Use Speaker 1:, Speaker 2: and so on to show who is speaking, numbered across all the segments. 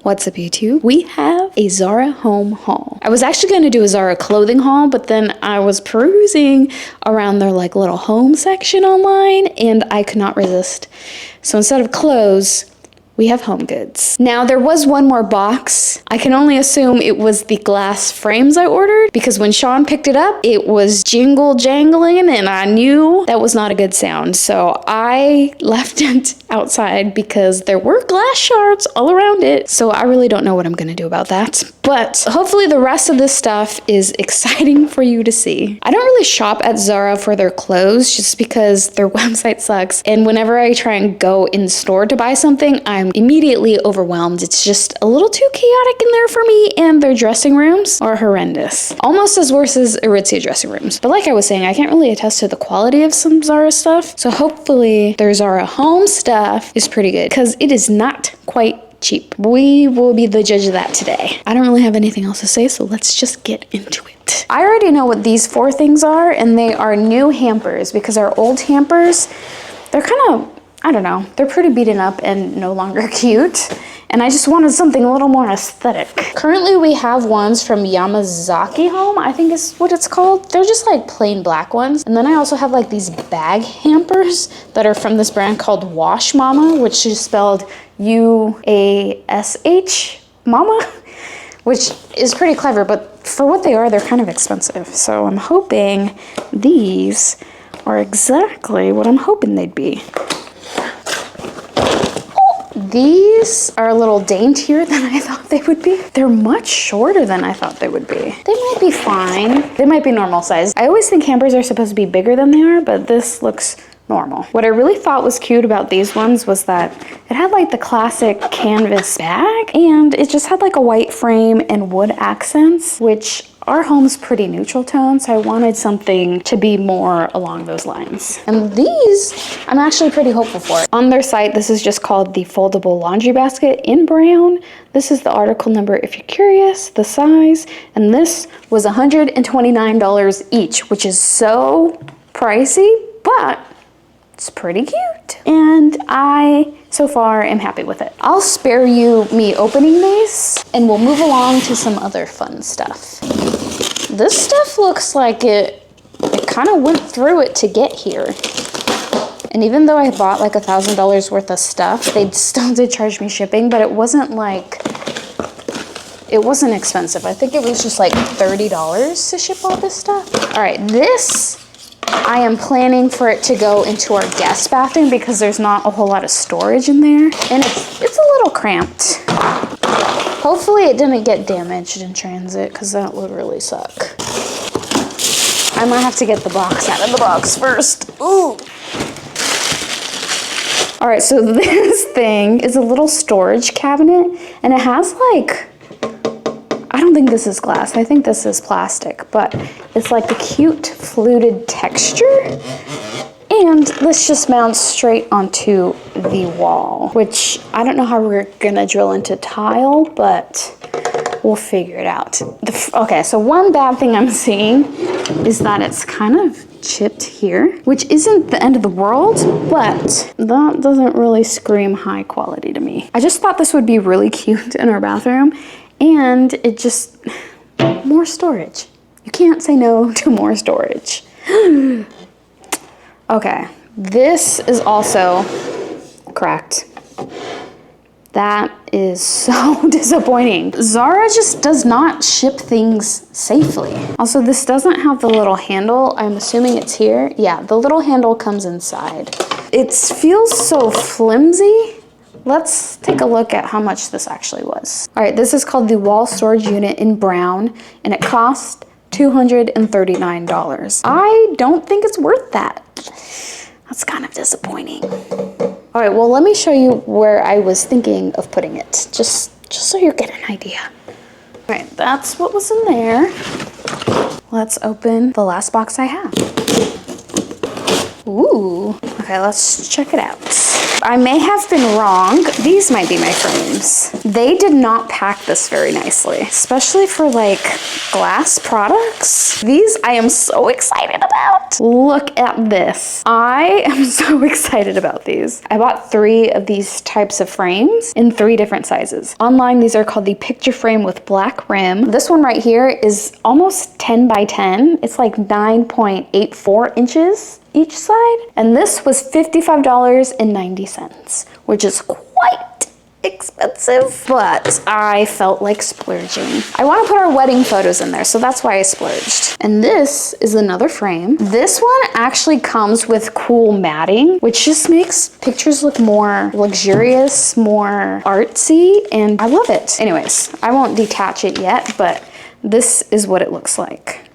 Speaker 1: What's up YouTube? We have a Zara home haul. I was actually going to do a Zara clothing haul, but then I was perusing around their like little home section online and I could not resist. So instead of clothes, we have home goods. Now there was one more box. I can only assume it was the glass frames I ordered because when Sean picked it up, it was jingle jangling and I knew that was not a good sound. So I left it outside because there were glass shards all around it. So I really don't know what I'm gonna do about that. But hopefully the rest of this stuff is exciting for you to see. I don't really shop at Zara for their clothes just because their website sucks. And whenever I try and go in store to buy something, I'm immediately overwhelmed. It's just a little too chaotic in there for me, and their dressing rooms are horrendous. Almost as worse as Aritzia dressing rooms. But like I was saying, I can't really attest to the quality of some Zara stuff. So hopefully their Zara home stuff is pretty good because it is not quite cheap. We will be the judge of that today. I don't really have anything else to say, so let's just get into it. I already know what these four things are, and they are new hampers because our old hampers, they're kind of, I don't know, they're pretty beaten up and no longer cute. And I just wanted something a little more aesthetic. Currently we have ones from Yamazaki Home, I think is what it's called. They're just like plain black ones. And then I also have like these bag hampers that are from this brand called Wash Mama, which is spelled U-A-S-H Mama, which is pretty clever, but for what they are, they're kind of expensive. So I'm hoping these are exactly what I'm hoping they'd be. These are a little daintier than I thought they would be. They're much shorter than I thought they would be. They might be fine. They might be normal size. I always think hampers are supposed to be bigger than they are, but this looks normal. What I really thought was cute about these ones was that it had like the classic canvas bag and it just had like a white frame and wood accents, which our home's pretty neutral tone, so I wanted something to be more along those lines. And these, I'm actually pretty hopeful for. On their site, this is just called the foldable laundry basket in brown. This is the article number if you're curious, the size, and this was $129 each, which is so pricey, but it's pretty cute. And I, so far, am happy with it. I'll spare you me opening these, and we'll move along to some other fun stuff. This stuff looks like it kind of went through it to get here. And even though I bought like $1,000 worth of stuff, they still did charge me shipping, but it wasn't like, it wasn't expensive. I think it was just like $30 to ship all this stuff. All right, this, I am planning for it to go into our guest bathroom because there's not a whole lot of storage in there. And it's a little cramped. Hopefully it didn't get damaged in transit because that would really suck. I might have to get the box out of the box first. Ooh. All right, so this thing is a little storage cabinet and it has like, I don't think this is glass. I think this is plastic, but it's like the cute fluted texture. And this just mounts straight onto the wall, which I don't know how we're gonna drill into tile, but we'll figure it out. Okay, so one bad thing I'm seeing is that it's kind of chipped here, which isn't the end of the world, but that doesn't really scream high quality to me. I just thought this would be really cute in our bathroom, and it just, more storage. You can't say no to more storage. Okay, this is also cracked. That is so disappointing. Zara just does not ship things safely. Also, this doesn't have the little handle. I'm assuming it's here. Yeah, the little handle comes inside. It feels so flimsy. Let's take a look at how much this actually was. All right, this is called the wall storage unit in brown, and it cost $239. I don't think it's worth that. That's kind of disappointing. All right, well, let me show you where I was thinking of putting it, just so you get an idea. All right, that's what was in there. Let's open the last box I have. Ooh, okay, let's check it out. I may have been wrong. These might be my frames. They did not pack this very nicely, especially for like glass products. These I am so excited about. Look at this. I am so excited about these. I bought 3 of these types of frames in 3 different sizes. Online, these are called the picture frame with black rim. This one right here is almost 10 by 10. It's like 9.84 inches each side. And this was $55.90, which is quite expensive, but I felt like splurging. I want to put our wedding photos in there, so that's why I splurged. And this is another frame. This one actually comes with cool matting, which just makes pictures look more luxurious, more artsy, and I love it. Anyways, I won't detach it yet, but this is what it looks like.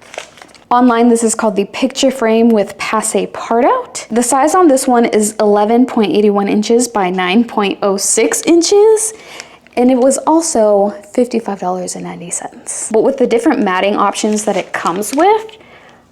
Speaker 1: Online, this is called the picture frame with PASSE-PARTOUT. The size on this one is 11.81 inches by 9.06 inches, and it was also $55.90. But with the different matting options that it comes with,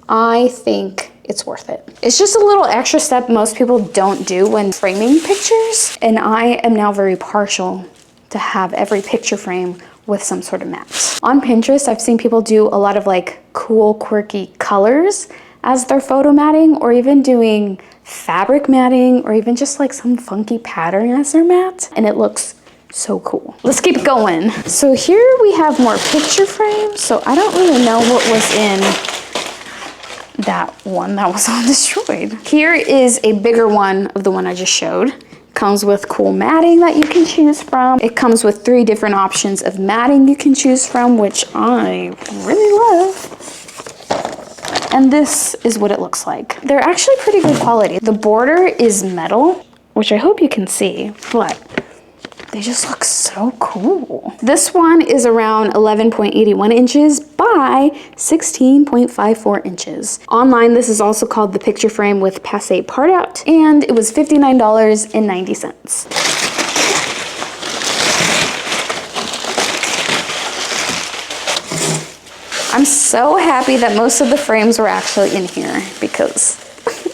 Speaker 1: I think it's worth it. It's just a little extra step most people don't do when framing pictures, and I am now very partial to have every picture frame with some sort of mat. On Pinterest, I've seen people do a lot of like cool, quirky colors as their photo matting, or even doing fabric matting, or even just like some funky pattern as their mat, and it looks so cool. Let's keep going. So here we have more picture frames. So I don't really know what was in that one that was all destroyed. Here is a bigger one of the one I just showed. Comes with cool matting that you can choose from. It comes with 3 different options of matting you can choose from, which I really love. And this is what it looks like. They're actually pretty good quality. The border is metal, which I hope you can see, but they just look so cool. This one is around 11.81 inches by 16.54 inches. Online, this is also called the picture frame with PASSE-PARTOUT, and it was $59.90. I'm so happy that most of the frames were actually in here, because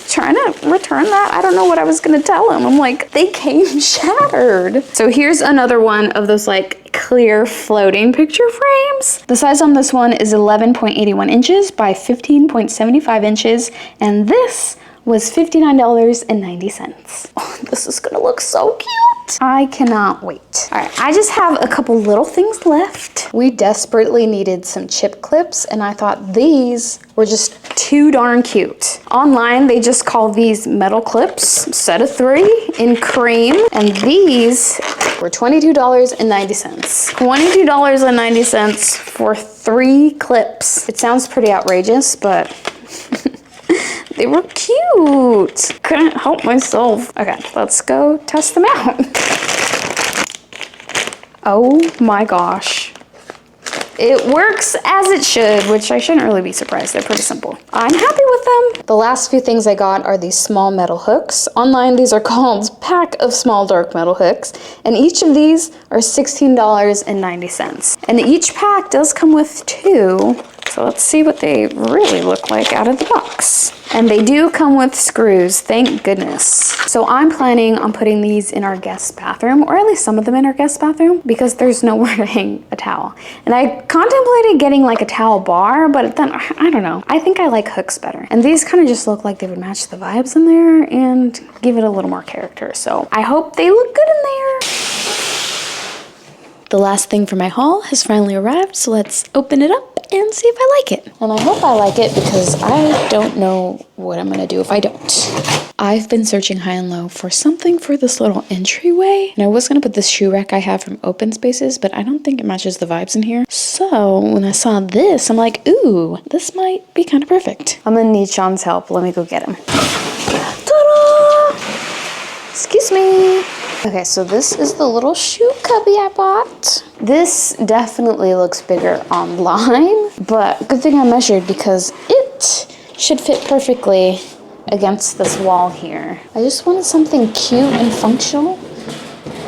Speaker 1: trying to return that, I don't know what I was gonna tell him. I'm like, they came shattered. So here's another one of those like clear floating picture frames. The size on this one is 11.81 inches by 15.75 inches, and this was $59.90. Oh, this is gonna look so cute. I cannot wait. All right, I just have a couple little things left. We desperately needed some chip clips, and I thought these were just too darn cute. Online, they just call these metal clips, set of 3 in cream, and these were $22.90. $22.90 for 3 clips. It sounds pretty outrageous, but they were cute. Couldn't help myself. Okay, let's go test them out. Oh my gosh. It works as it should, which I shouldn't really be surprised. They're pretty simple. I'm happy with them. The last few things I got are these small metal hooks. Online, these are called pack of small dark metal hooks, and each of these are $16.90. And each pack does come with 2. So let's see what they really look like out of the box. And they do come with screws, thank goodness. So I'm planning on putting these in our guest bathroom, or at least some of them in our guest bathroom, because there's nowhere to hang a towel. And I contemplated getting like a towel bar, but then I don't know. I think I like hooks better. And these kind of just look like they would match the vibes in there and give it a little more character. So I hope they look good in there. The last thing for my haul has finally arrived, so let's open it up and see if I like it. And I hope I like it, because I don't know what I'm gonna do if I don't. I've been searching high and low for something for this little entryway, and I was gonna put this shoe rack I have from Open Spaces, but I don't think it matches the vibes in here. So when I saw this, I'm like, ooh, this might be kind of perfect. I'm gonna need Sean's help. Let me go get him. Ta-da! Excuse me. Okay, so this is the little shoe cubby I bought. This definitely looks bigger online, but good thing I measured, because it should fit perfectly against this wall here. I just wanted something cute and functional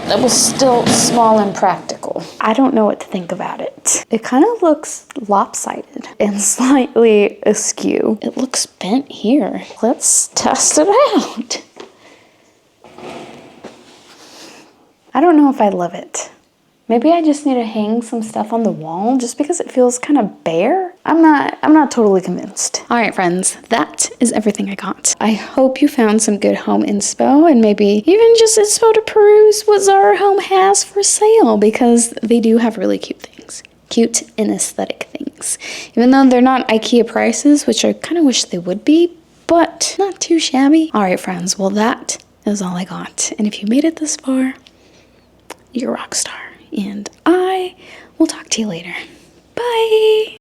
Speaker 1: that was still small and practical. I don't know what to think about it. It kind of looks lopsided and slightly askew. It looks bent here. Let's test it out. I don't know if I love it. Maybe I just need to hang some stuff on the wall just because it feels kind of bare. I'm not totally convinced. All right, friends, that is everything I got. I hope you found some good home inspo and maybe even just inspo to peruse what Zara Home has for sale, because they do have really cute things. Cute and aesthetic things. Even though they're not IKEA prices, which I kind of wish they would be, but not too shabby. All right, friends, well, that is all I got. And if you made it this far, you're a rock star. And I will talk to you later. Bye.